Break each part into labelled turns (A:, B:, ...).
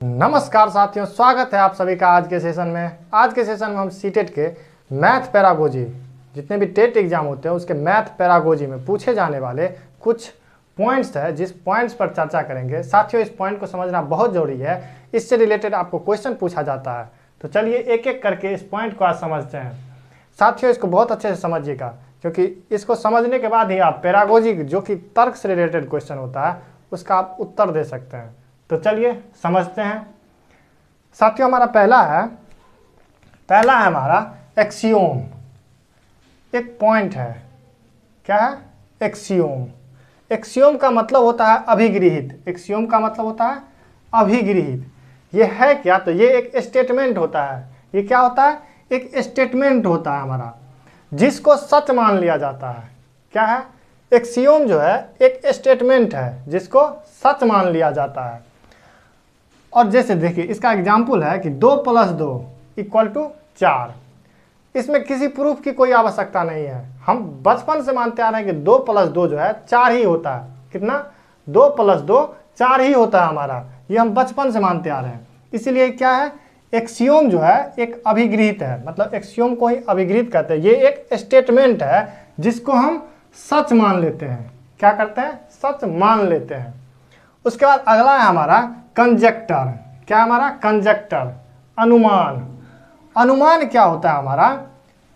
A: नमस्कार साथियों, स्वागत है आप सभी का आज के सेशन में। आज के सेशन में हम सीटेट के मैथ पैरागोजी, जितने भी टेट एग्जाम होते हैं उसके मैथ पैरागोजी में पूछे जाने वाले कुछ पॉइंट्स है, जिस पॉइंट्स पर चर्चा करेंगे। साथियों, इस पॉइंट को समझना बहुत जरूरी है, इससे रिलेटेड आपको क्वेश्चन पूछा जाता है। तो चलिए एक एक करके इस पॉइंट को आज समझते हैं। साथियों, इसको बहुत अच्छे से समझिएगा, क्योंकि इसको समझने के बाद ही आप पैरागोजी, जो कि तर्क से रिलेटेड क्वेश्चन होता है, उसका आप उत्तर दे सकते हैं। तो चलिए समझते हैं। साथियों, हमारा पहला है हमारा एक्सियोम। एक पॉइंट है, क्या है? एक्सियोम। एक्सियोम का मतलब होता है अभिगृहित। एक्सियोम का मतलब होता है अभिगृहित। ये है क्या? तो ये एक स्टेटमेंट होता है। ये क्या होता है? एक स्टेटमेंट होता है हमारा, जिसको सच मान लिया जाता है। क्या है? एक्सियोम जो है एक स्टेटमेंट है, जिसको सच मान लिया जाता है। और जैसे देखिए, इसका एग्जाम्पल है कि 2 + 2 = 4। इसमें किसी प्रूफ की कोई आवश्यकता नहीं है। हम बचपन से मानते आ रहे हैं कि 2 + 2 जो है 4 ही होता है। कितना? 2 + 2 4 ही होता है हमारा। ये हम बचपन से मानते आ रहे हैं। इसीलिए क्या है? एक्सियोम जो है एक अभिगृहित है, मतलब एक्सियोम को ही अभिगृहित कहते हैं। ये एक स्टेटमेंट है जिसको हम सच मान लेते हैं। क्या करते हैं? सच मान लेते हैं। उसके बाद अगला है हमारा कंजक्टर। क्या है हमारा? कंजक्टर, अनुमान। अनुमान क्या होता है हमारा?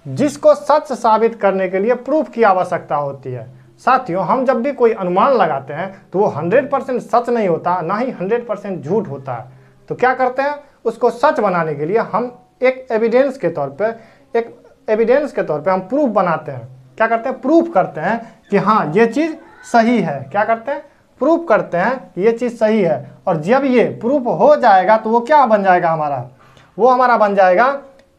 A: जिसको सच साबित करने के लिए प्रूफ की आवश्यकता होती है। साथियों, हम जब भी कोई अनुमान लगाते हैं तो वो 100% सच नहीं होता, ना ही 100% झूठ होता है। तो क्या करते हैं? उसको सच बनाने के लिए हम एक एविडेंस के तौर पे हम प्रूफ बनाते हैं। क्या करते हैं? प्रूफ करते हैं कि हाँ, ये चीज़ सही है। क्या करते हैं? प्रूफ करते हैं कि ये चीज़ सही है। और जब ये प्रूफ हो जाएगा तो वो क्या बन जाएगा हमारा? वो हमारा बन जाएगा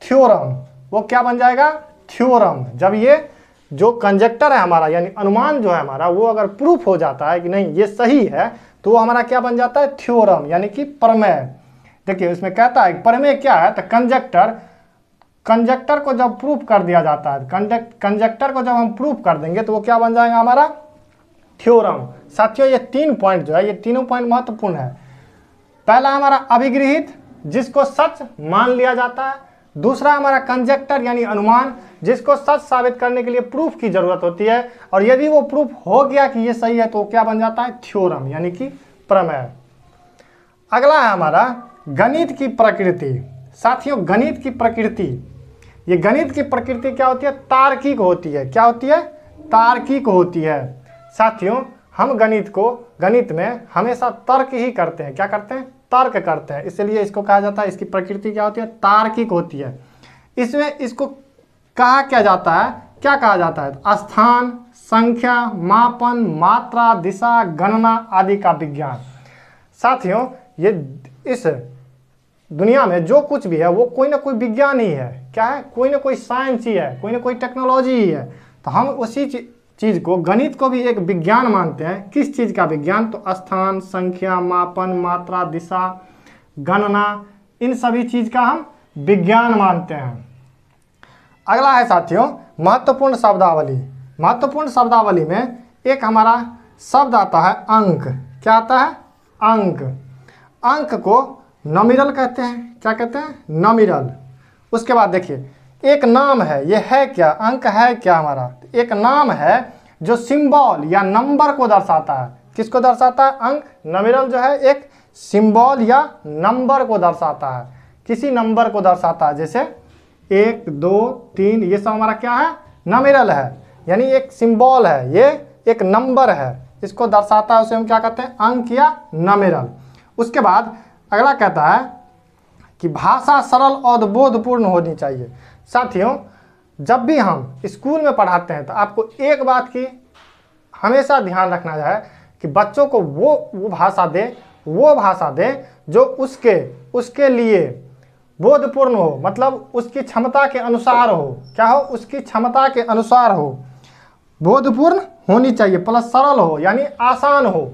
A: थ्योरम। वो क्या बन जाएगा? थ्योरम। जब ये जो कंजक्टर है हमारा, यानी अनुमान जो है हमारा, वो अगर प्रूफ हो जाता है कि नहीं ये सही है, तो वो हमारा क्या बन जाता है? थ्योरम, यानी कि प्रमेय। देखिए उसमें कहता है प्रमेय क्या है? तो कंजक्टर को जब प्रूफ कर दिया जाता है, कंजक्टर को जब हम प्रूफ कर देंगे तो वो क्या बन जाएगा हमारा? थ्योरम। साथियों, ये 3 पॉइंट जो है, ये तीनों पॉइंट महत्वपूर्ण है। पहला हमारा अभिगृहित, जिसको सच मान लिया जाता है। दूसरा हमारा कंजक्टर यानी अनुमान, जिसको सच साबित करने के लिए प्रूफ की जरूरत होती है। और यदि वो प्रूफ हो गया कि ये सही है तो वो क्या बन जाता है? थ्योरम, यानी कि प्रमेय। अगला है हमारा गणित की प्रकृति। साथियों, गणित की प्रकृति, ये गणित की प्रकृति क्या होती है? तार्किक होती है। क्या होती है? तार्किक होती है। साथियों, हम गणित में हमेशा तर्क ही करते हैं। क्या करते हैं? तर्क करते हैं। इसलिए इसको कहा जाता है, इसकी प्रकृति क्या होती है? तार्किक होती है। इसमें इसको कहा क्या जाता है? क्या कहा जाता है? स्थान, संख्या, मापन, मात्रा, दिशा, गणना आदि का विज्ञान। साथियों, ये इस दुनिया में जो कुछ भी है वो कोई ना कोई विज्ञान ही है। क्या है? कोई ना कोई साइंस ही है, कोई ना कोई टेक्नोलॉजी ही है। तो हम उसी चीज़ को, गणित को भी एक विज्ञान मानते हैं। किस चीज़ का विज्ञान? तो स्थान, संख्या, मापन, मात्रा, दिशा, गणना, इन सभी चीज़ का हम विज्ञान मानते हैं। अगला है साथियों महत्वपूर्ण शब्दावली। महत्वपूर्ण शब्दावली में एक हमारा शब्द आता है अंक। क्या आता है? अंक। अंक को नॉमिनल कहते हैं। क्या कहते हैं? नॉमिनल। उसके बाद देखिए, एक नाम है। ये है क्या? अंक है क्या हमारा? एक नाम है जो सिंबल या नंबर को दर्शाता है। किसको दर्शाता है? अंक। नॉमिनल जो है एक सिंबल या नंबर को दर्शाता है, किसी नंबर को दर्शाता है। जैसे 1, 2, 3, ये सब हमारा क्या है? नॉमिनल है, यानी एक सिंबल है, ये एक नंबर है, इसको दर्शाता है। उसे हम क्या कहते हैं? अंक या नॉमिनल। उसके बाद अगला कहता है कि भाषा सरल और बोधपूर्ण होनी चाहिए। साथियों, जब भी हम स्कूल में पढ़ाते हैं तो आपको एक बात की हमेशा ध्यान रखना है कि बच्चों को वो भाषा दे जो उसके लिए बोधपूर्ण हो, मतलब उसकी क्षमता के अनुसार हो। क्या हो? उसकी क्षमता के अनुसार हो, बोधपूर्ण होनी चाहिए, प्लस सरल हो, यानी आसान हो।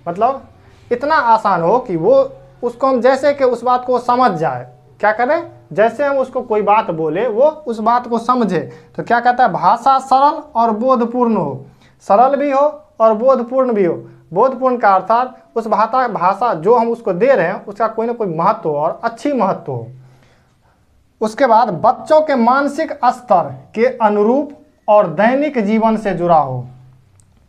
A: मतलब इतना आसान हो कि वो उसको हम जैसे कि उस बात को समझ जाए। क्या करें? जैसे हम उसको कोई बात बोले वो उस बात को समझे। तो क्या कहता है? भाषा सरल और बोधपूर्ण हो। सरल भी हो और बोधपूर्ण भी हो। बोधपूर्ण का अर्थात उस भाषा जो हम उसको दे रहे हैं उसका कोई ना कोई महत्व हो और अच्छी महत्व हो। उसके बाद बच्चों के मानसिक स्तर के अनुरूप और दैनिक जीवन से जुड़ा हो।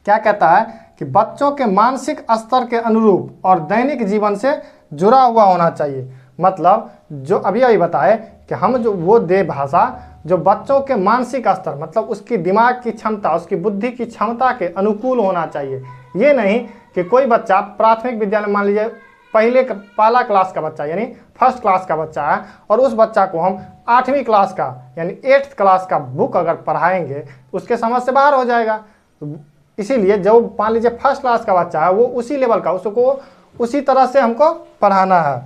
A: क्या कहता है कि बच्चों के मानसिक स्तर के अनुरूप और दैनिक जीवन से जुड़ा हुआ होना चाहिए। मतलब जो अभी अभी बताए कि हम जो वो दे भाषा जो बच्चों के मानसिक स्तर मतलब उसकी दिमाग की क्षमता, उसकी बुद्धि की क्षमता के अनुकूल होना चाहिए। ये नहीं कि कोई बच्चा प्राथमिक विद्यालय, मान लीजिए पहला क्लास का बच्चा यानी फर्स्ट क्लास का बच्चा है और उस बच्चा को हम 8वीं क्लास का यानी 8th क्लास का बुक अगर पढ़ाएंगे तो उसके समझ से बाहर हो जाएगा। इसीलिए जो मान लीजिए फर्स्ट क्लास का बच्चा है वो उसी लेवल का, उसको उसी तरह से हमको पढ़ाना है।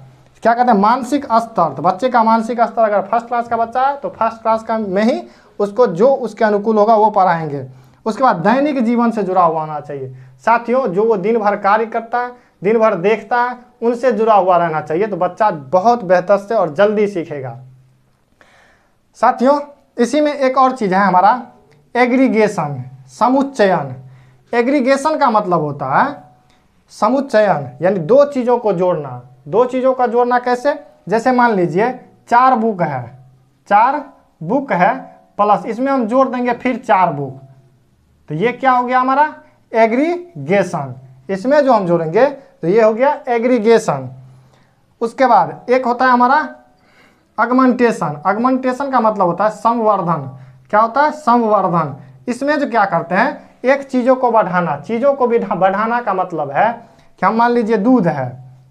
A: क्या कहते हैं मानसिक स्तर, तो बच्चे का मानसिक स्तर अगर फर्स्ट क्लास का बच्चा है तो फर्स्ट क्लास का में ही उसको जो उसके अनुकूल होगा वो पढ़ाएंगे। उसके बाद दैनिक जीवन से जुड़ा हुआ होना चाहिए। साथियों जो वो दिन भर कार्य करता है, दिन भर देखता है, उनसे जुड़ा हुआ रहना चाहिए, तो बच्चा बहुत बेहतर से और जल्दी सीखेगा। साथियों इसी में एक और चीज़ है हमारा एग्रीगेशन, समुच्चयन। एग्रीगेशन का मतलब होता है समुच्चयन यानी दो चीज़ों को जोड़ना। दो चीज़ों का जोड़ना कैसे? जैसे मान लीजिए 4 बुक है, 4 बुक है प्लस इसमें हम जोड़ देंगे फिर 4 बुक, तो ये क्या हो गया हमारा एग्रीगेशन। इसमें जो हम जोड़ेंगे तो ये हो गया एग्रीगेशन। उसके बाद एक होता है हमारा अगमेंटेशन। अगमेंटेशन का मतलब होता है संवर्धन। क्या होता है? संवर्धन। इसमें जो क्या करते हैं एक चीज़ों को बढ़ाना। चीज़ों को भी बढ़ाना का मतलब है कि हम मान लीजिए दूध है,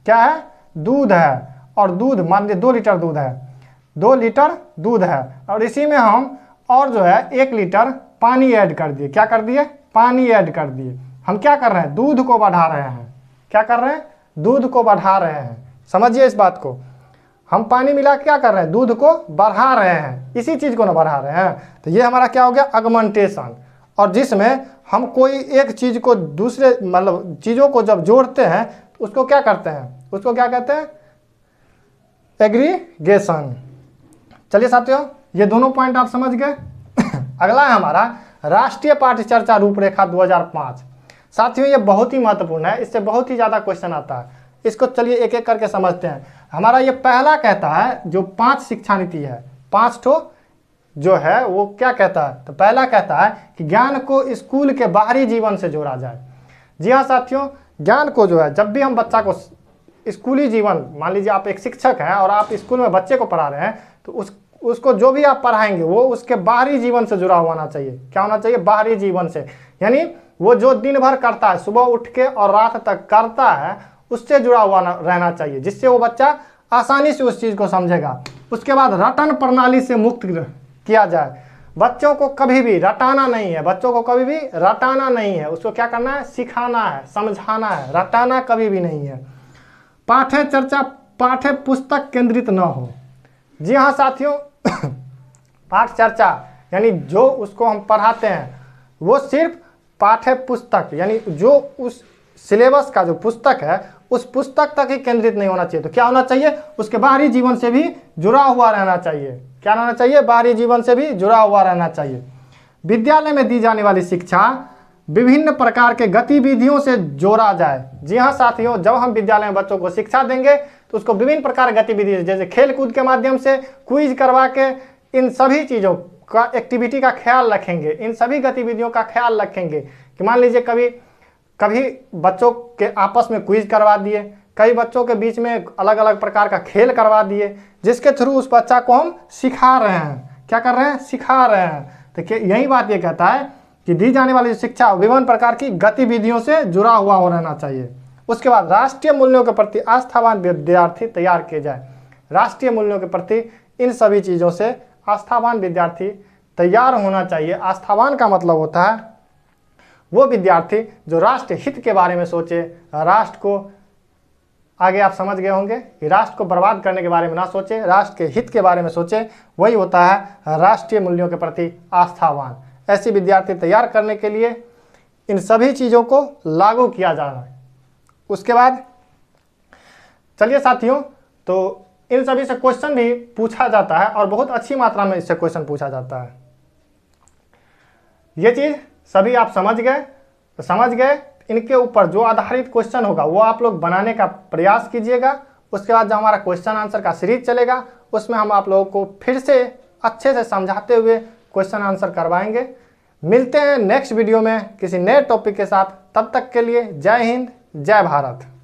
A: क्या है? दूध है, और दूध मान लीजिए 2 लीटर दूध है, 2 लीटर दूध है और इसी में हम और जो है 1 लीटर पानी ऐड कर दिए। क्या कर दिए? पानी ऐड कर दिए। हम क्या कर रहे हैं? दूध को बढ़ा रहे हैं। क्या कर रहे हैं? दूध को बढ़ा रहे हैं। समझिए इस बात को, हम पानी मिला के क्या कर रहे हैं? दूध को बढ़ा रहे हैं, इसी चीज़ को ना बढ़ा रहे हैं। तो ये हमारा क्या हो गया? अगमेंटेशन। और जिसमें हम कोई एक चीज़ को दूसरे मतलब चीज़ों को जब जोड़ते हैं तो उसको क्या करते हैं? उसको क्या कहते हैं? एग्रीगेशन। चलिए साथियों ये दोनों पॉइंट आप समझ गए। अगला है हमारा राष्ट्रीय पाठ्य चर्चा रूपरेखा 2005। साथियों ये बहुत ही महत्वपूर्ण है, इससे बहुत ही ज़्यादा क्वेश्चन आता है। इसको चलिए एक एक करके समझते हैं। हमारा ये पहला कहता है जो 5 शिक्षा नीति है, 5 ठो जो है वो क्या कहता है? तो पहला कहता है कि ज्ञान को स्कूल के बाहरी जीवन से जोड़ा जाए। जी हाँ साथियों, ज्ञान को जो है जब भी हम बच्चा को स्कूली जीवन, मान लीजिए आप एक शिक्षक हैं और आप स्कूल में बच्चे को पढ़ा रहे हैं तो उसको जो भी आप पढ़ाएंगे वो उसके बाहरी जीवन से जुड़ा हुआ होना चाहिए। क्या होना चाहिए? बाहरी जीवन से, यानी वो जो दिन भर करता है, सुबह उठ के और रात तक करता है, उससे जुड़ा हुआ रहना चाहिए, जिससे वो बच्चा आसानी से उस चीज़ को समझेगा। उसके बाद रटन प्रणाली से मुक्त किया जाए। बच्चों को कभी भी रटाना नहीं है, बच्चों को कभी भी रटाना नहीं है, उसको क्या करना है? सिखाना है, समझाना है, रटाना कभी भी नहीं है। पाठ्य चर्चा पाठ्य पुस्तक केंद्रित न हो। जी हाँ साथियों, पाठ चर्चा यानी जो उसको हम पढ़ाते हैं वो सिर्फ पाठ्य पुस्तक यानी जो उस सिलेबस का जो पुस्तक है उस पुस्तक तक ही केंद्रित नहीं होना चाहिए। तो क्या होना चाहिए? उसके बाहरी जीवन से भी जुड़ा हुआ रहना चाहिए। क्या रहना चाहिए? बाहरी जीवन से भी जुड़ा हुआ रहना चाहिए। विद्यालय में दी जाने वाली शिक्षा विभिन्न प्रकार के गतिविधियों से जोड़ा जाए। जी हाँ साथियों, जब हम विद्यालय में बच्चों को शिक्षा देंगे तो उसको विभिन्न प्रकार की गतिविधि जैसे खेल कूद के माध्यम से, क्विज करवा के, इन सभी चीज़ों का एक्टिविटी का ख्याल रखेंगे, इन सभी गतिविधियों का ख्याल रखेंगे कि मान लीजिए कभी बच्चों के आपस में क्विज करवा दिए, कई बच्चों के बीच में अलग अलग प्रकार का खेल करवा दिए, जिसके थ्रू उस बच्चा को हम सिखा रहे हैं। क्या कर रहे हैं? सिखा रहे हैं। तो यही बात ये कहता है कि दी जाने वाली शिक्षा विभिन्न प्रकार की गतिविधियों से जुड़ा हुआ हो रहना चाहिए। उसके बाद राष्ट्रीय मूल्यों के प्रति आस्थावान विद्यार्थी तैयार किए जाए। राष्ट्रीय मूल्यों के प्रति इन सभी चीज़ों से आस्थावान विद्यार्थी तैयार होना चाहिए। आस्थावान का मतलब होता है वो विद्यार्थी जो राष्ट्र हित के बारे में सोचे, राष्ट्र को आगे आप समझ गए होंगे कि राष्ट्र को बर्बाद करने के बारे में ना सोचे, राष्ट्र के हित के बारे में सोचे, वही होता है राष्ट्रीय मूल्यों के प्रति आस्थावान। ऐसे विद्यार्थी तैयार करने के लिए इन सभी चीज़ों को लागू किया जा रहा है। उसके बाद चलिए साथियों, तो इन सभी से क्वेश्चन भी पूछा जाता है और बहुत अच्छी मात्रा में इससे क्वेश्चन पूछा जाता है। ये चीज़ सभी आप समझ गए? तो समझ गए इनके ऊपर जो आधारित क्वेश्चन होगा वो आप लोग बनाने का प्रयास कीजिएगा। उसके बाद जो हमारा क्वेश्चन आंसर का सीरीज चलेगा उसमें हम आप लोगों को फिर से अच्छे से समझाते हुए क्वेश्चन आंसर करवाएंगे। मिलते हैं नेक्स्ट वीडियो में किसी नए टॉपिक के साथ। तब तक के लिए जय हिंद, जय भारत।